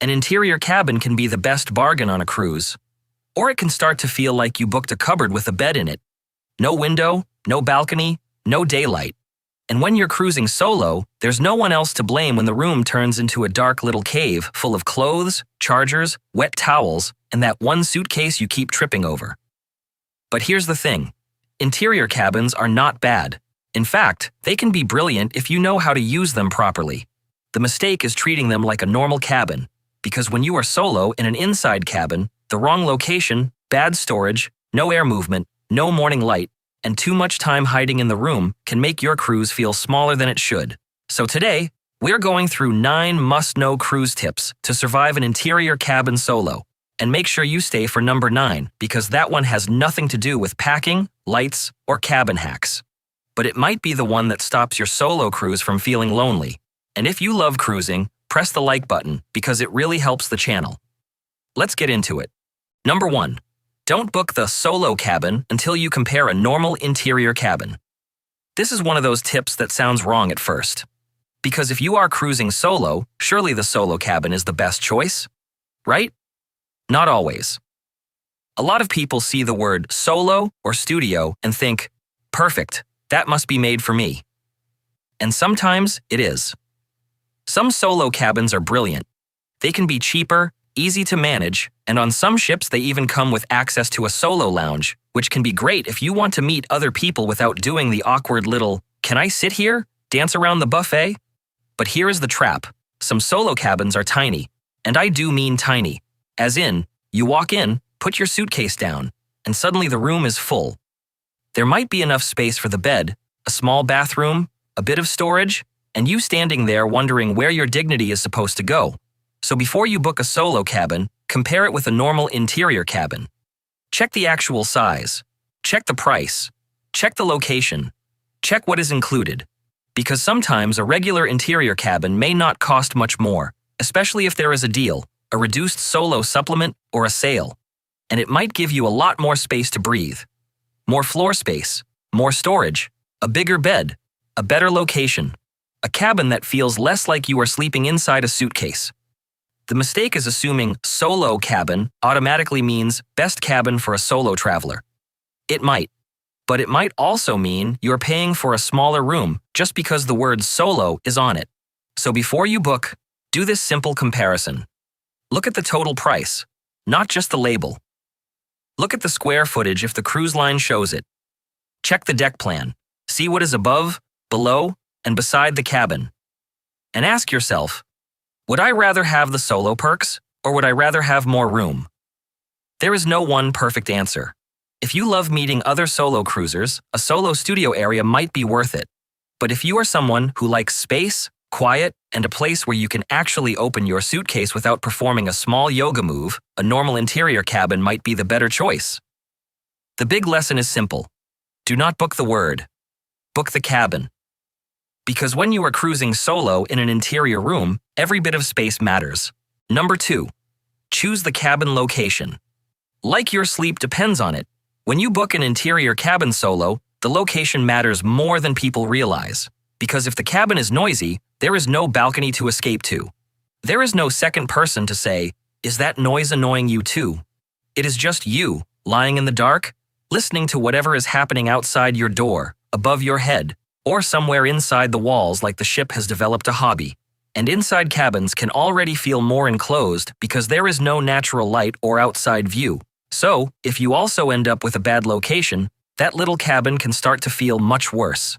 An interior cabin can be the best bargain on a cruise. Or it can start to feel like you booked a cupboard with a bed in it. No window, no balcony, no daylight. And when you're cruising solo, there's no one else to blame when the room turns into a dark little cave full of clothes, chargers, wet towels, and that one suitcase you keep tripping over. But here's the thing. Interior cabins are not bad. In fact, they can be brilliant if you know how to use them properly. The mistake is treating them like a normal cabin, because when you are solo in an inside cabin, the wrong location, bad storage, no air movement, no morning light, and too much time hiding in the room can make your cruise feel smaller than it should. So today, we're going through 9 must-know cruise tips to survive an interior cabin solo. And make sure you stay for number 9, because that one has nothing to do with packing, lights, or cabin hacks. But it might be the one that stops your solo cruise from feeling lonely. And if you love cruising, press the like button, because it really helps the channel. Let's get into it. Number 1. Don't book the solo cabin until you compare a normal interior cabin. This is one of those tips that sounds wrong at first. Because if you are cruising solo, surely the solo cabin is the best choice, right? Not always. A lot of people see the word solo or studio and think, perfect, that must be made for me. And sometimes it is. Some solo cabins are brilliant. They can be cheaper, easy to manage, and on some ships they even come with access to a solo lounge, which can be great if you want to meet other people without doing the awkward little, "Can I sit here?" dance around the buffet. But here is the trap. Some solo cabins are tiny, and I do mean tiny. As in, you walk in, put your suitcase down, and suddenly the room is full. There might be enough space for the bed, a small bathroom, a bit of storage, and you standing there wondering where your dignity is supposed to go. So before you book a solo cabin, compare it with a normal interior cabin. Check the actual size. Check the price. Check the location. Check what is included. Because sometimes a regular interior cabin may not cost much more, especially if there is a deal, a reduced solo supplement, or a sale. And it might give you a lot more space to breathe. More floor space, more storage, a bigger bed, a better location, a cabin that feels less like you are sleeping inside a suitcase. The mistake is assuming solo cabin automatically means best cabin for a solo traveler. It might, but it might also mean you're paying for a smaller room just because the word solo is on it. So before you book, do this simple comparison. Look at the total price, not just the label. Look at the square footage if the cruise line shows it. Check the deck plan. See what is above, below, and beside the cabin. And ask yourself, would I rather have the solo perks, or would I rather have more room? There is no one perfect answer. If you love meeting other solo cruisers, a solo studio area might be worth it. But if you are someone who likes space, quiet, and a place where you can actually open your suitcase without performing a small yoga move, a normal interior cabin might be the better choice. The big lesson is simple. Do not book the word. Book the cabin. Because when you are cruising solo in an interior room, every bit of space matters. Number 2. Choose the cabin location. Like your sleep depends on it. When you book an interior cabin solo, the location matters more than people realize. Because if the cabin is noisy, there is no balcony to escape to. There is no second person to say, "Is that noise annoying you too?" It is just you, lying in the dark, listening to whatever is happening outside your door, above your head, or somewhere inside the walls like the ship has developed a hobby. And inside cabins can already feel more enclosed because there is no natural light or outside view. So, if you also end up with a bad location, that little cabin can start to feel much worse.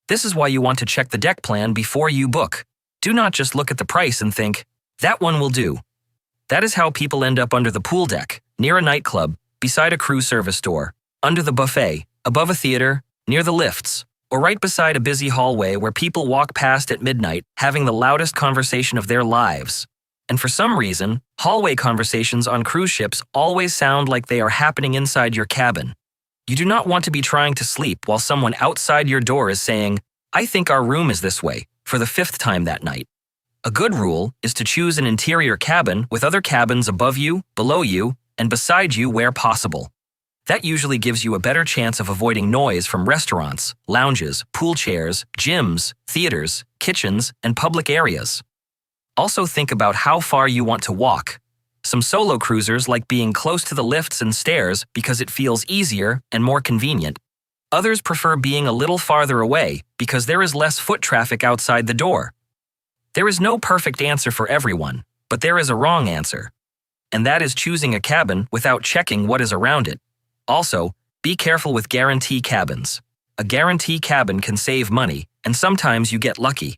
This is why you want to check the deck plan before you book. Do not just look at the price and think, that one will do. That is how people end up under the pool deck, near a nightclub, beside a cruise service door, under the buffet, above a theater, near the lifts, or right beside a busy hallway where people walk past at midnight having the loudest conversation of their lives. And for some reason, hallway conversations on cruise ships always sound like they are happening inside your cabin. You do not want to be trying to sleep while someone outside your door is saying, "I think our room is this way," for the 5th time that night. A good rule is to choose an interior cabin with other cabins above you, below you, and beside you where possible. That usually gives you a better chance of avoiding noise from restaurants, lounges, pool chairs, gyms, theaters, kitchens, and public areas. Also think about how far you want to walk. Some solo cruisers like being close to the lifts and stairs because it feels easier and more convenient. Others prefer being a little farther away because there is less foot traffic outside the door. There is no perfect answer for everyone, but there is a wrong answer. And that is choosing a cabin without checking what is around it. Also, be careful with guarantee cabins. A guarantee cabin can save money, and sometimes you get lucky.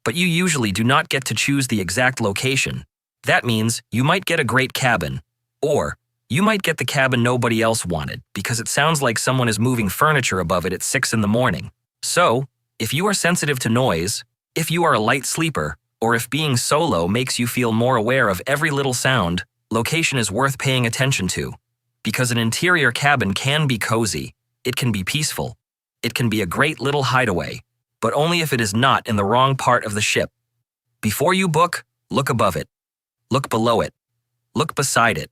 But you usually do not get to choose the exact location. That means you might get a great cabin, or you might get the cabin nobody else wanted because it sounds like someone is moving furniture above it at 6 in the morning. So, if you are sensitive to noise, if you are a light sleeper, or if being solo makes you feel more aware of every little sound, location is worth paying attention to. Because an interior cabin can be cozy, it can be peaceful, it can be a great little hideaway, but only if it is not in the wrong part of the ship. Before you book, look above it. Look below it. Look beside it.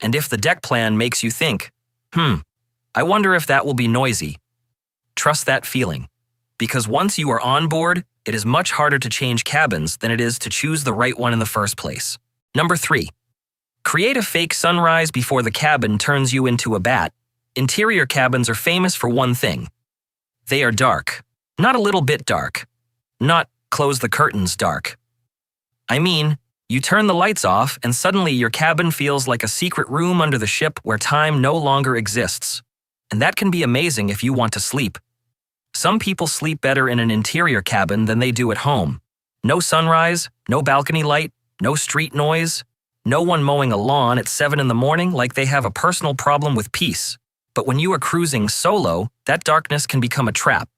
And if the deck plan makes you think, I wonder if that will be noisy, trust that feeling. Because once you are on board, it is much harder to change cabins than it is to choose the right one in the first place. Number 3. Create a fake sunrise before the cabin turns you into a bat. Interior cabins are famous for one thing. They are dark. Not a little bit dark. Not close the curtains dark. I mean, you turn the lights off and suddenly your cabin feels like a secret room under the ship where time no longer exists. And that can be amazing if you want to sleep. Some people sleep better in an interior cabin than they do at home. No sunrise, no balcony light, no street noise, no one mowing a lawn at 7 in the morning like they have a personal problem with peace. But when you are cruising solo, that darkness can become a trap.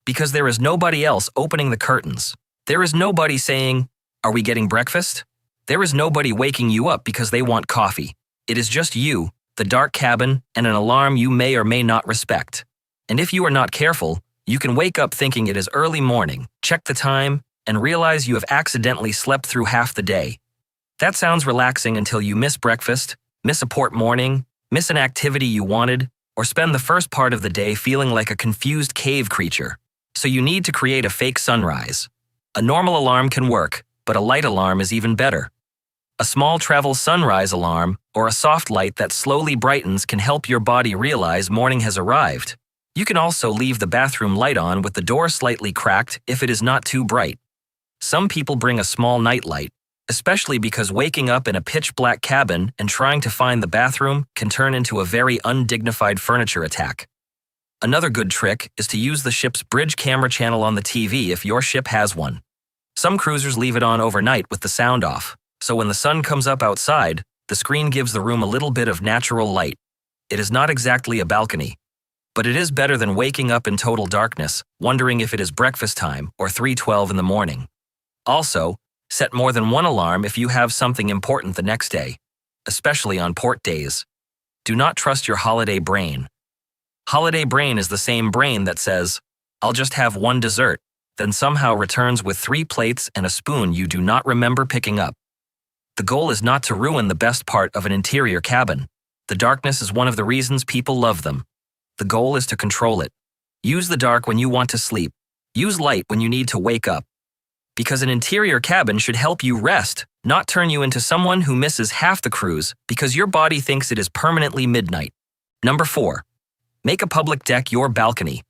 Because there is nobody else opening the curtains. There is nobody saying, "Are we getting breakfast?" There is nobody waking you up because they want coffee. It is just you, the dark cabin, and an alarm you may or may not respect. And if you are not careful, you can wake up thinking it is early morning, check the time, and realize you have accidentally slept through half the day. That sounds relaxing until you miss breakfast, miss a port morning, miss an activity you wanted, or spend the first part of the day feeling like a confused cave creature. So you need to create a fake sunrise. A normal alarm can work, but a light alarm is even better. A small travel sunrise alarm or a soft light that slowly brightens can help your body realize morning has arrived. You can also leave the bathroom light on with the door slightly cracked if it is not too bright. Some people bring a small night light, especially because waking up in a pitch-black cabin and trying to find the bathroom can turn into a very undignified furniture attack. Another good trick is to use the ship's bridge camera channel on the TV if your ship has one. Some cruisers leave it on overnight with the sound off, so when the sun comes up outside, the screen gives the room a little bit of natural light. It is not exactly a balcony, but it is better than waking up in total darkness, wondering if it is breakfast time or 3:12 in the morning. Also, set more than one alarm if you have something important the next day, especially on port days. Do not trust your holiday brain. Holiday brain is the same brain that says, "I'll just have one dessert," then somehow returns with 3 plates and a spoon you do not remember picking up. The goal is not to ruin the best part of an interior cabin. The darkness is one of the reasons people love them. The goal is to control it. Use the dark when you want to sleep. Use light when you need to wake up. Because an interior cabin should help you rest, not turn you into someone who misses half the cruise because your body thinks it is permanently midnight. Number 4. Make a public deck your balcony.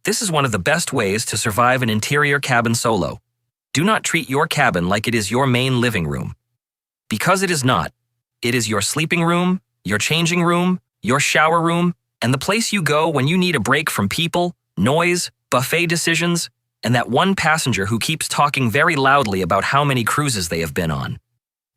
This is one of the best ways to survive an interior cabin solo. Do not treat your cabin like it is your main living room. Because it is not. It is your sleeping room, your changing room, your shower room, and the place you go when you need a break from people, noise, buffet decisions, and that one passenger who keeps talking very loudly about how many cruises they have been on.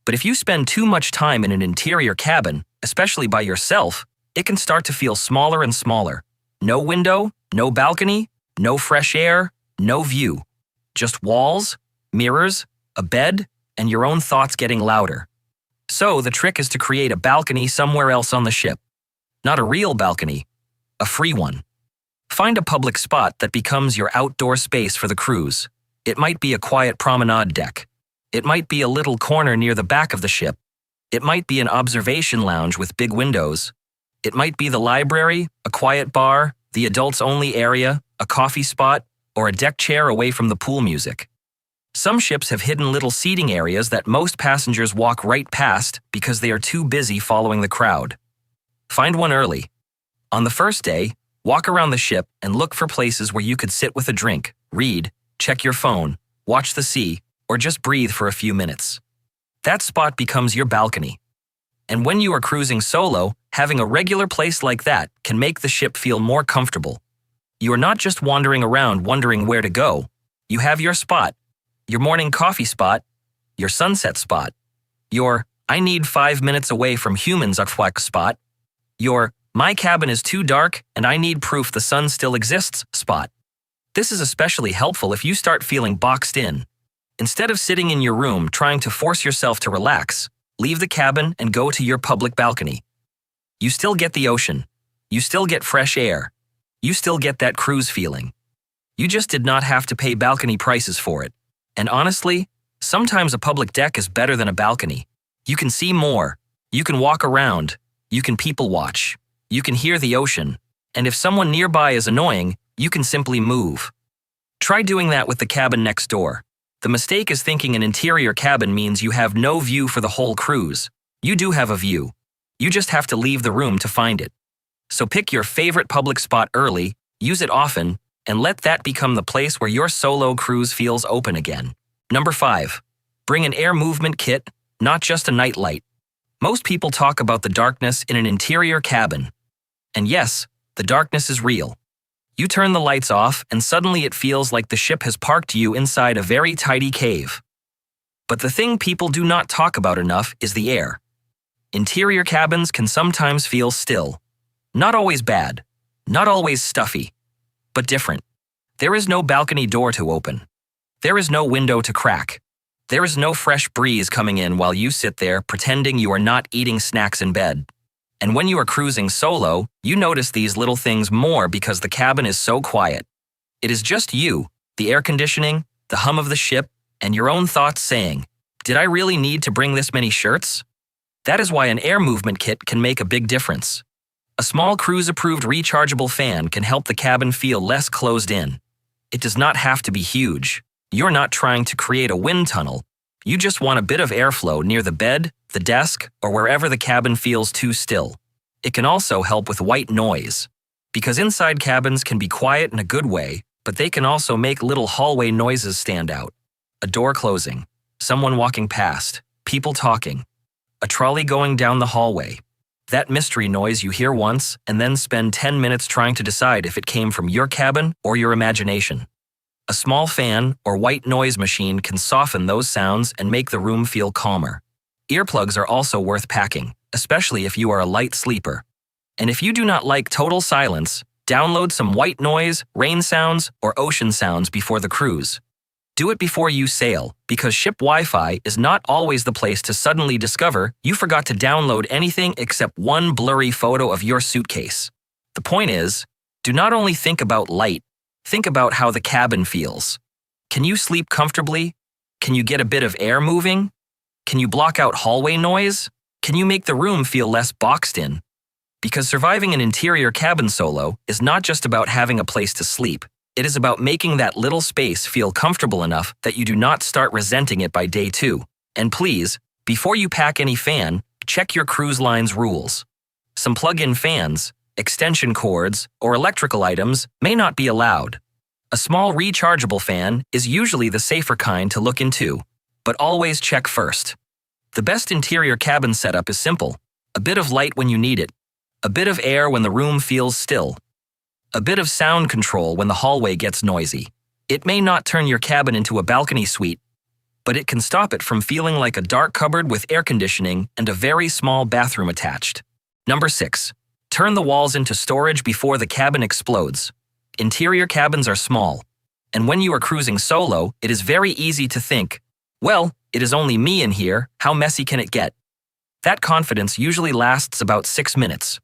But if you spend too much time in an interior cabin, especially by yourself, it can start to feel smaller and smaller. No window, no balcony, no fresh air, no view. Just walls, mirrors, a bed, and your own thoughts getting louder. So the trick is to create a balcony somewhere else on the ship. Not a real balcony, a free one. Find a public spot that becomes your outdoor space for the cruise. It might be a quiet promenade deck. It might be a little corner near the back of the ship. It might be an observation lounge with big windows. It might be the library, a quiet bar, the adults-only area, a coffee spot, or a deck chair away from the pool music. Some ships have hidden little seating areas that most passengers walk right past because they are too busy following the crowd. Find one early. On the first day, walk around the ship and look for places where you could sit with a drink, read, check your phone, watch the sea, or just breathe for a few minutes. That spot becomes your balcony. And when you are cruising solo, having a regular place like that can make the ship feel more comfortable. You are not just wandering around wondering where to go. You have your spot, your morning coffee spot, your sunset spot, your I need 5 minutes away from humans spot, your my cabin is too dark and I need proof the sun still exists spot. This is especially helpful if you start feeling boxed in. Instead of sitting in your room trying to force yourself to relax, leave the cabin and go to your public balcony. You still get the ocean. You still get fresh air. You still get that cruise feeling. You just did not have to pay balcony prices for it. And honestly, sometimes a public deck is better than a balcony. You can see more. You can walk around. You can people watch. You can hear the ocean. And if someone nearby is annoying, you can simply move. Try doing that with the cabin next door. The mistake is thinking an interior cabin means you have no view for the whole cruise. You do have a view. You just have to leave the room to find it. So pick your favorite public spot early, use it often, and let that become the place where your solo cruise feels open again. Number 5. Bring an air movement kit, not just a night light. Most people talk about the darkness in an interior cabin. And yes, the darkness is real. You turn the lights off and suddenly it feels like the ship has parked you inside a very tidy cave. But the thing people do not talk about enough is the air. Interior cabins can sometimes feel still. Not always bad, not always stuffy, but different. There is no balcony door to open. There is no window to crack. There is no fresh breeze coming in while you sit there pretending you are not eating snacks in bed. And when you are cruising solo, you notice these little things more because the cabin is so quiet. It is just you, the air conditioning, the hum of the ship, and your own thoughts saying, "Did I really need to bring this many shirts?" That is why an air movement kit can make a big difference. A small cruise-approved rechargeable fan can help the cabin feel less closed in. It does not have to be huge. You're not trying to create a wind tunnel. You just want a bit of airflow near the bed, the desk, or wherever the cabin feels too still. It can also help with white noise. Because inside cabins can be quiet in a good way, but they can also make little hallway noises stand out. A door closing, someone walking past, people talking, a trolley going down the hallway. That mystery noise you hear once and then spend 10 minutes trying to decide if it came from your cabin or your imagination. A small fan or white noise machine can soften those sounds and make the room feel calmer. Earplugs are also worth packing, especially if you are a light sleeper. And if you do not like total silence, download some white noise, rain sounds, or ocean sounds before the cruise. Do it before you sail, because ship Wi-Fi is not always the place to suddenly discover you forgot to download anything except one blurry photo of your suitcase. The point is, do not only think about light, think about how the cabin feels. Can you sleep comfortably? Can you get a bit of air moving? Can you block out hallway noise? Can you make the room feel less boxed in? Because surviving an interior cabin solo is not just about having a place to sleep. It is about making that little space feel comfortable enough that you do not start resenting it by day 2. And please, before you pack any fan, check your cruise line's rules. Some plug-in fans, extension cords, or electrical items may not be allowed. A small rechargeable fan is usually the safer kind to look into, but always check first. The best interior cabin setup is simple: a bit of light when you need it, a bit of air when the room feels still, a bit of sound control when the hallway gets noisy. It may not turn your cabin into a balcony suite, but it can stop it from feeling like a dark cupboard with air conditioning and a very small bathroom attached. Number 6. Turn the walls into storage before the cabin explodes. Interior cabins are small, and when you are cruising solo, it is very easy to think, well, it is only me in here, how messy can it get? That confidence usually lasts about 6 minutes.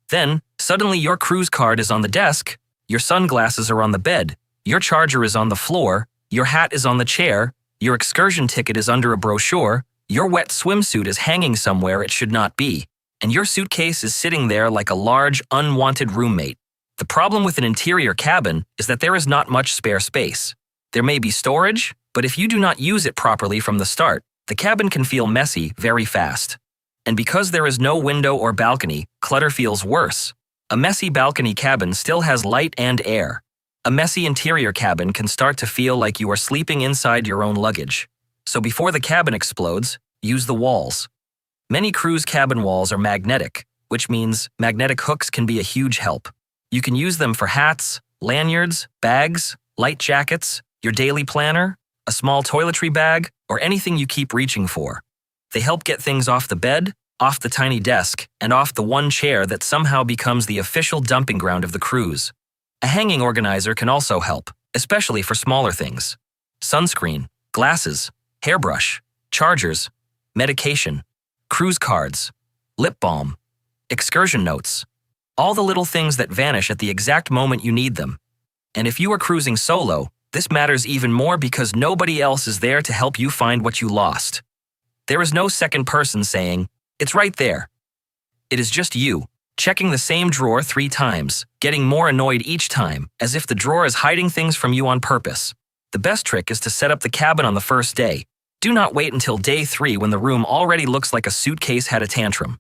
Then, suddenly your cruise card is on the desk, your sunglasses are on the bed, your charger is on the floor, your hat is on the chair, your excursion ticket is under a brochure, your wet swimsuit is hanging somewhere it should not be, and your suitcase is sitting there like a large, unwanted roommate. The problem with an interior cabin is that there is not much spare space. There may be storage, But if you do not use it properly from the start, the cabin can feel messy very fast. And because there is no window or balcony, clutter feels worse. A messy balcony cabin still has light and air. A messy interior cabin can start to feel like you are sleeping inside your own luggage. So before the cabin explodes, use the walls. Many cruise cabin walls are magnetic, which means magnetic hooks can be a huge help. You can use them for hats, lanyards, bags, light jackets, your daily planner, a small toiletry bag, or anything you keep reaching for. They help get things off the bed, off the tiny desk, and off the one chair that somehow becomes the official dumping ground of the cruise. A hanging organizer can also help, especially for smaller things. Sunscreen, glasses, hairbrush, chargers, medication, cruise cards, lip balm, excursion notes, all the little things that vanish at the exact moment you need them. And if you are cruising solo, this matters even more because nobody else is there to help you find what you lost. There is no second person saying, "It's right there." It is just you, checking the same drawer 3 times, getting more annoyed each time, as if the drawer is hiding things from you on purpose. The best trick is to set up the cabin on the first day. Do not wait until day 3 when the room already looks like a suitcase had a tantrum.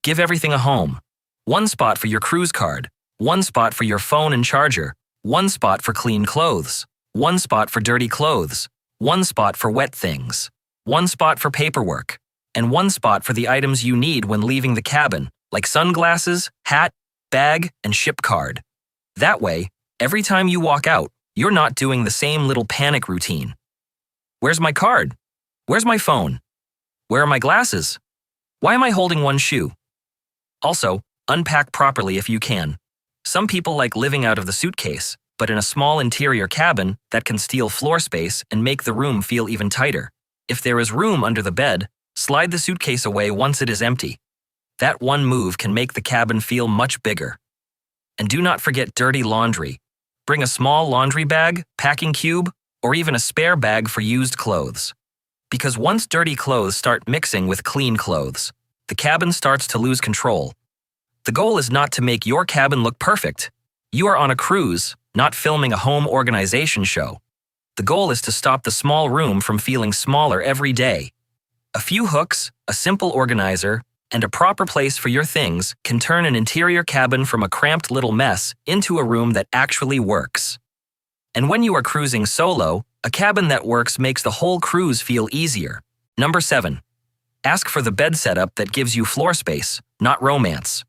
Give everything a home. One spot for your cruise card, one spot for your phone and charger, one spot for clean clothes, one spot for dirty clothes, one spot for wet things, one spot for paperwork, and one spot for the items you need when leaving the cabin, like sunglasses, hat, bag, and ship card. That way, every time you walk out, you're not doing the same little panic routine. Where's my card? Where's my phone? Where are my glasses? Why am I holding one shoe? Also, unpack properly if you can. Some people like living out of the suitcase, but in a small interior cabin that can steal floor space and make the room feel even tighter. If there is room under the bed, slide the suitcase away once it is empty. That one move can make the cabin feel much bigger. And do not forget dirty laundry. Bring a small laundry bag, packing cube, or even a spare bag for used clothes. Because once dirty clothes start mixing with clean clothes, the cabin starts to lose control. The goal is not to make your cabin look perfect. You are on a cruise, not filming a home organization show. The goal is to stop the small room from feeling smaller every day. A few hooks, a simple organizer, and a proper place for your things can turn an interior cabin from a cramped little mess into a room that actually works. And when you are cruising solo, a cabin that works makes the whole cruise feel easier. Number 7. Ask for the bed setup that gives you floor space, not romance.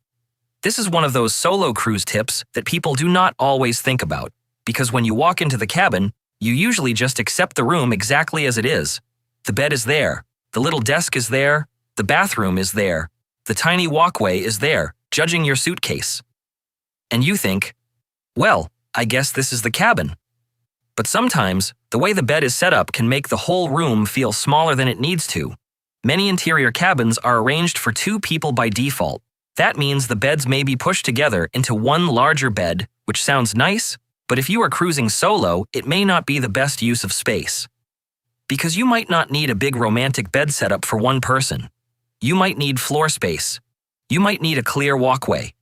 This is one of those solo cruise tips that people do not always think about, because when you walk into the cabin, you usually just accept the room exactly as it is. The bed is there, the little desk is there, the bathroom is there, the tiny walkway is there, judging your suitcase. And you think, well, I guess this is the cabin. But sometimes, the way the bed is set up can make the whole room feel smaller than it needs to. Many interior cabins are arranged for 2 people by default. That means the beds may be pushed together into one larger bed, which sounds nice, but if you are cruising solo, it may not be the best use of space. Because you might not need a big romantic bed setup for one person. You might need floor space. You might need a clear walkway.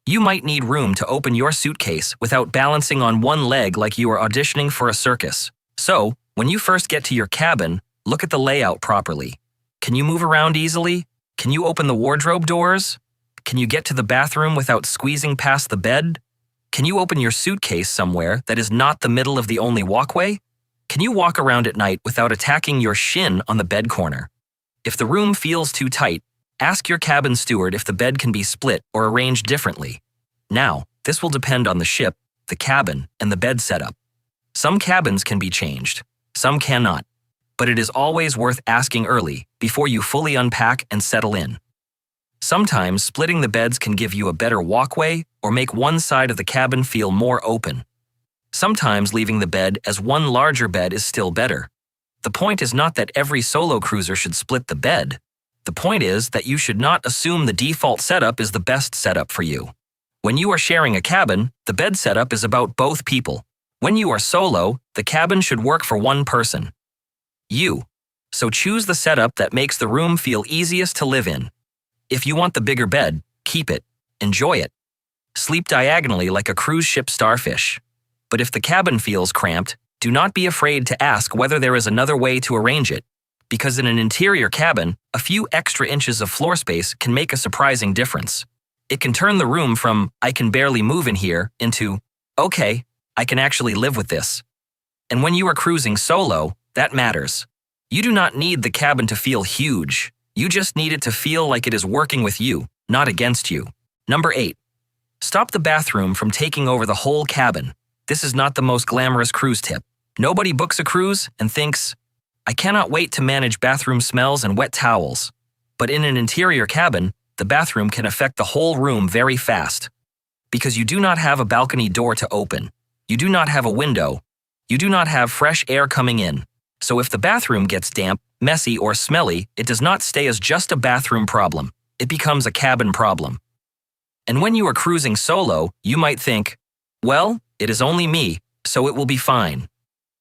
You might need room to open your suitcase without balancing on one leg like you are auditioning for a circus. So, when you first get to your cabin, look at the layout properly. Can you move around easily? Can you open the wardrobe doors? Can you get to the bathroom without squeezing past the bed? Can you open your suitcase somewhere that is not the middle of the only walkway? Can you walk around at night without attacking your shin on the bed corner? If the room feels too tight, ask your cabin steward if the bed can be split or arranged differently. Now, this will depend on the ship, the cabin, and the bed setup. Some cabins can be changed, some cannot, but it is always worth asking early before you fully unpack and settle in. Sometimes splitting the beds can give you a better walkway or make one side of the cabin feel more open. Sometimes leaving the bed as one larger bed is still better. The point is not that every solo cruiser should split the bed. The point is that you should not assume the default setup is the best setup for you. When you are sharing a cabin, the bed setup is about both people. When you are solo, the cabin should work for one person. You. So choose the setup that makes the room feel easiest to live in. If you want the bigger bed, keep it. Enjoy it. Sleep diagonally like a cruise ship starfish. But if the cabin feels cramped, Do not be afraid to ask whether there is another way to arrange it, because in an interior cabin, a few extra inches of floor space can make a surprising difference. It can turn the room from, "I can barely move in here," into, "Okay, I can actually live with this." And when you are cruising solo, that matters. You do not need the cabin to feel huge. You just need it to feel like it is working with you, not against you. Number 8. Stop the bathroom from taking over the whole cabin. This is not the most glamorous cruise tip. Nobody books a cruise and thinks, "I cannot wait to manage bathroom smells and wet towels." But in an interior cabin, the bathroom can affect the whole room very fast. Because you do not have a balcony door to open. You do not have a window. You do not have fresh air coming in. So if the bathroom gets damp, messy, or smelly, it does not stay as just a bathroom problem. It becomes a cabin problem. And when you are cruising solo, you might think, "Well, it is only me, so it will be fine."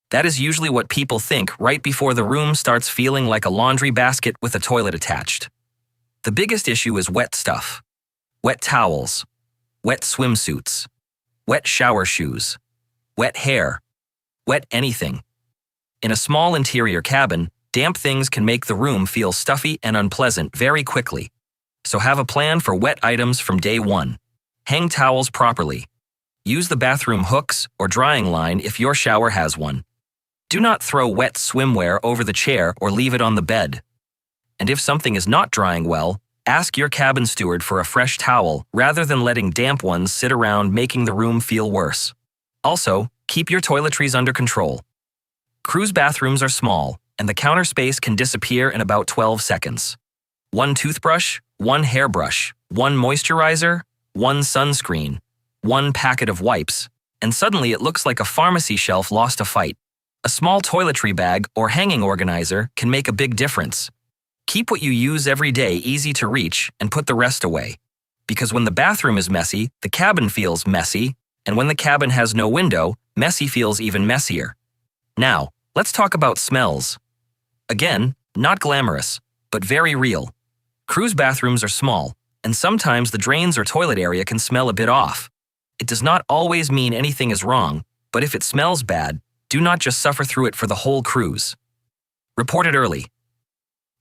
That is usually what people think right before the room starts feeling like a laundry basket with a toilet attached. The biggest issue is wet stuff. Wet towels, wet swimsuits, wet shower shoes, wet hair, wet anything. In a small interior cabin, damp things can make the room feel stuffy and unpleasant very quickly. So have a plan for wet items from day one. Hang towels properly. Use the bathroom hooks or drying line if your shower has one. Do not throw wet swimwear over the chair or leave it on the bed. And if something is not drying well, ask your cabin steward for a fresh towel rather than letting damp ones sit around making the room feel worse. Also, keep your toiletries under control. Cruise bathrooms are small, and the counter space can disappear in about 12 seconds. One toothbrush, one hairbrush, one moisturizer, one sunscreen, one packet of wipes, and suddenly it looks like a pharmacy shelf lost a fight. A small toiletry bag or hanging organizer can make a big difference. Keep what you use every day easy to reach and put the rest away. Because when the bathroom is messy, the cabin feels messy, and when the cabin has no window, messy feels even messier. Now, let's talk about smells. Again, not glamorous, but very real. Cruise bathrooms are small, and sometimes the drains or toilet area can smell a bit off. It does not always mean anything is wrong, but if it smells bad, do not just suffer through it for the whole cruise. Report it early.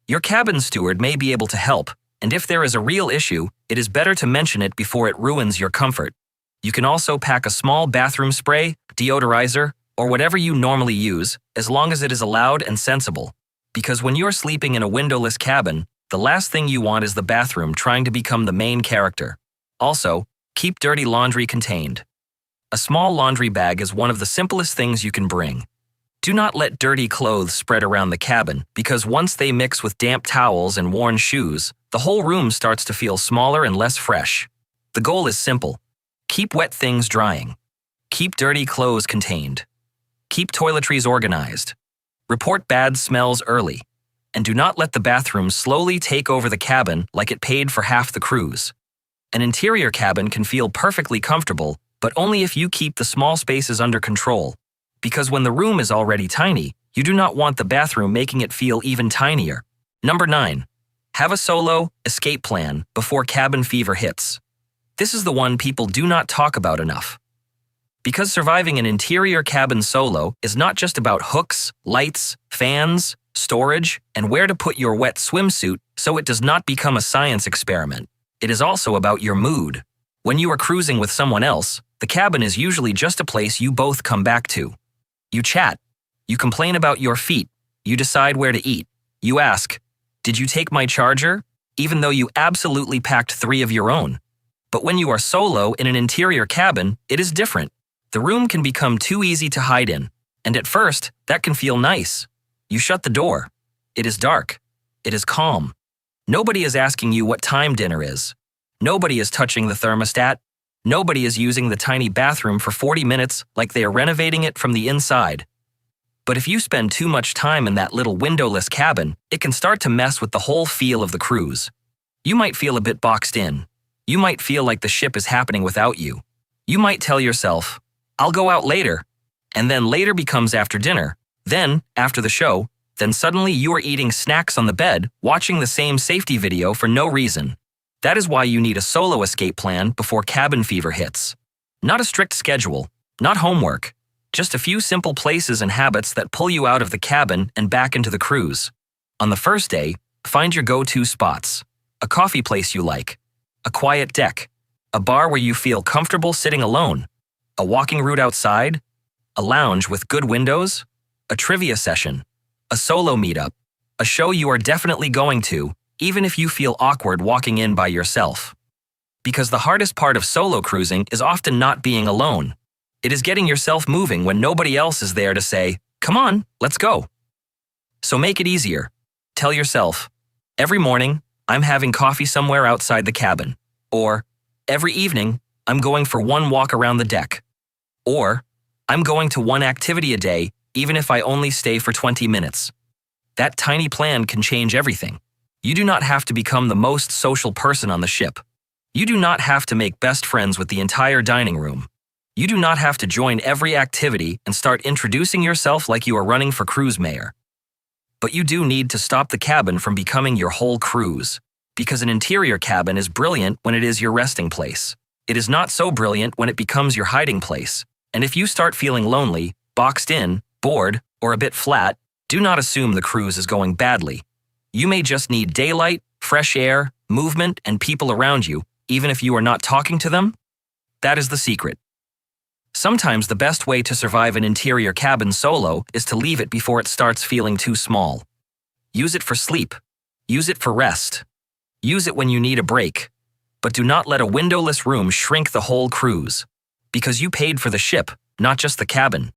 Your cabin steward may be able to help, and if there is a real issue, it is better to mention it before it ruins your comfort. You can also pack a small bathroom spray, deodorizer, or whatever you normally use, as long as it is allowed and sensible. Because when you're sleeping in a windowless cabin, the last thing you want is the bathroom trying to become the main character. Also, keep dirty laundry contained. A small laundry bag is one of the simplest things you can bring. Do not let dirty clothes spread around the cabin, because once they mix with damp towels and worn shoes, the whole room starts to feel smaller and less fresh. The goal is simple. Keep wet things drying. Keep dirty clothes contained. Keep toiletries organized. Report bad smells early. And do not let the bathroom slowly take over the cabin like it paid for half the cruise. An interior cabin can feel perfectly comfortable, but only if you keep the small spaces under control. Because when the room is already tiny, you do not want the bathroom making it feel even tinier. Number 9. Have a solo escape plan before cabin fever hits. This is the one people do not talk about enough. Because surviving an interior cabin solo is not just about hooks, lights, fans, storage, and where to put your wet swimsuit so it does not become a science experiment. It is also about your mood. When you are cruising with someone else, the cabin is usually just a place you both come back to. You chat. You complain about your feet. You decide where to eat. You ask, "Did you take my charger?" Even though you absolutely packed 3 of your own. But when you are solo in an interior cabin, it is different. The room can become too easy to hide in, and at first, that can feel nice. You shut the door. It is dark. It is calm. Nobody is asking you what time dinner is. Nobody is touching the thermostat. Nobody is using the tiny bathroom for 40 minutes like they are renovating it from the inside. But if you spend too much time in that little windowless cabin, it can start to mess with the whole feel of the cruise. You might feel a bit boxed in. You might feel like the ship is happening without you. You might tell yourself, "I'll go out later," and then later becomes after dinner, then after the show, then suddenly you are eating snacks on the bed, watching the same safety video for no reason. That is why you need a solo escape plan before cabin fever hits. Not a strict schedule, not homework, Just a few simple places and habits that pull you out of the cabin and back into the cruise. On the first day, find your go-to spots. A coffee place you like, a quiet deck, a bar where you feel comfortable sitting alone, a walking route outside, a lounge with good windows, a trivia session, a solo meetup, a show you are definitely going to, even if you feel awkward walking in by yourself. Because the hardest part of solo cruising is often not being alone. It is getting yourself moving when nobody else is there to say, "Come on, let's go." So make it easier. Tell yourself, every morning, I'm having coffee somewhere outside the cabin. Or, every evening, I'm going for one walk around the deck. Or, I'm going to one activity a day, even if I only stay for 20 minutes. That tiny plan can change everything. You do not have to become the most social person on the ship. You do not have to make best friends with the entire dining room. You do not have to join every activity and start introducing yourself like you are running for cruise mayor. But you do need to stop the cabin from becoming your whole cruise. Because an interior cabin is brilliant when it is your resting place. It is not so brilliant when it becomes your hiding place. And if you start feeling lonely, boxed in, bored, or a bit flat, do not assume the cruise is going badly. You may just need daylight, fresh air, movement, and people around you, even if you are not talking to them. That is the secret. Sometimes the best way to survive an interior cabin solo is to leave it before it starts feeling too small. Use it for sleep. Use it for rest. Use it when you need a break. But do not let a windowless room shrink the whole cruise. Because you paid for the ship, not just the cabin.